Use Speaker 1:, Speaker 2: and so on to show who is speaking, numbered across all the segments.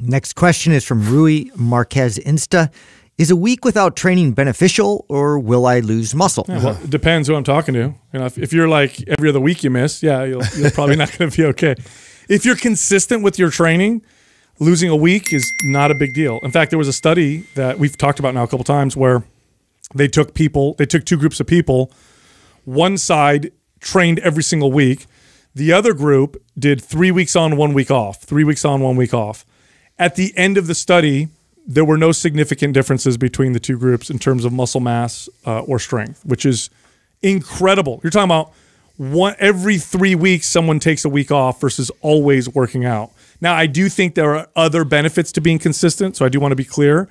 Speaker 1: Next question is from Rui Marquez Insta. Is a week without training beneficial, or will I lose muscle?
Speaker 2: Yeah, well, it depends who I'm talking to. If you're like every other week you miss, you're probably not going to be okay. If you're consistent with your training, losing a week is not a big deal. In fact, there was a study that we've talked about now a couple times where they took two groups of people. One side trained every single week. The other group did 3 weeks on, 1 week off, 3 weeks on, 1 week off. At the end of the study, there were no significant differences between the two groups in terms of muscle mass or strength, which is incredible. You're talking about every 3 weeks someone takes a week off versus always working out. Now, I do think there are other benefits to being consistent, so I do want to be clear.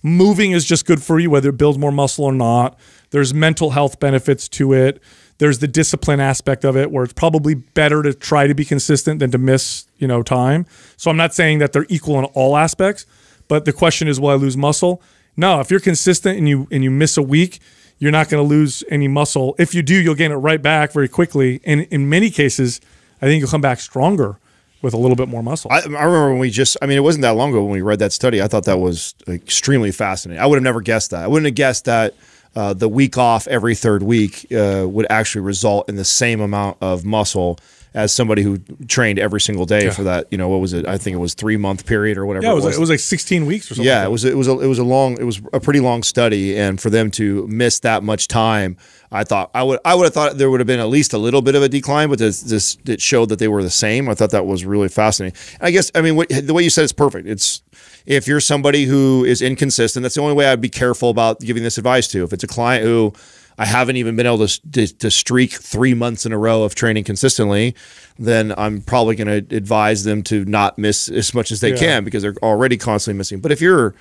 Speaker 2: Moving is just good for you, whether it builds more muscle or not. There's mental health benefits to it. There's the discipline aspect of it, where it's probably better to try to be consistent than to miss, time. So I'm not saying that they're equal in all aspects, but the question is, will I lose muscle? No, if you're consistent and you miss a week, you're not going to lose any muscle. If you do, you'll gain it right back very quickly. And in many cases, I think you'll come back stronger with a little bit more muscle.
Speaker 3: I remember when it wasn't that long ago when we read that study. I thought that was extremely fascinating. I would have never guessed that. I wouldn't have guessed that the week off every third week would actually result in the same amount of muscle as somebody who trained every single day for that. What was it? I think it was 3 month period or whatever.
Speaker 2: Yeah, it was like 16 weeks or something.
Speaker 3: Yeah, it was a pretty long study, and for them to miss that much time, I would have thought there would have been at least a little bit of a decline, but it showed that they were the same. I thought that was really fascinating. And I guess the way you said it's perfect. It's if you're somebody who is inconsistent, that's the only way I'd be careful about giving this advice to. If it's a client who I haven't even been able to streak 3 months in a row of training consistently, then I'm probably going to advise them to not miss as much as they can, because they're already constantly missing. But if you're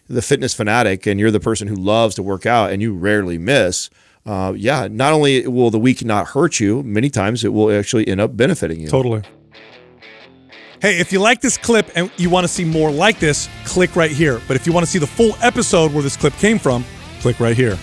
Speaker 3: the fitness fanatic and you're the person who loves to work out and you rarely miss, not only will the week not hurt you, many times it will actually end up benefiting you.
Speaker 2: Totally. Hey, if you like this clip and you want to see more like this, click right here. But if you want to see the full episode where this clip came from, click right here.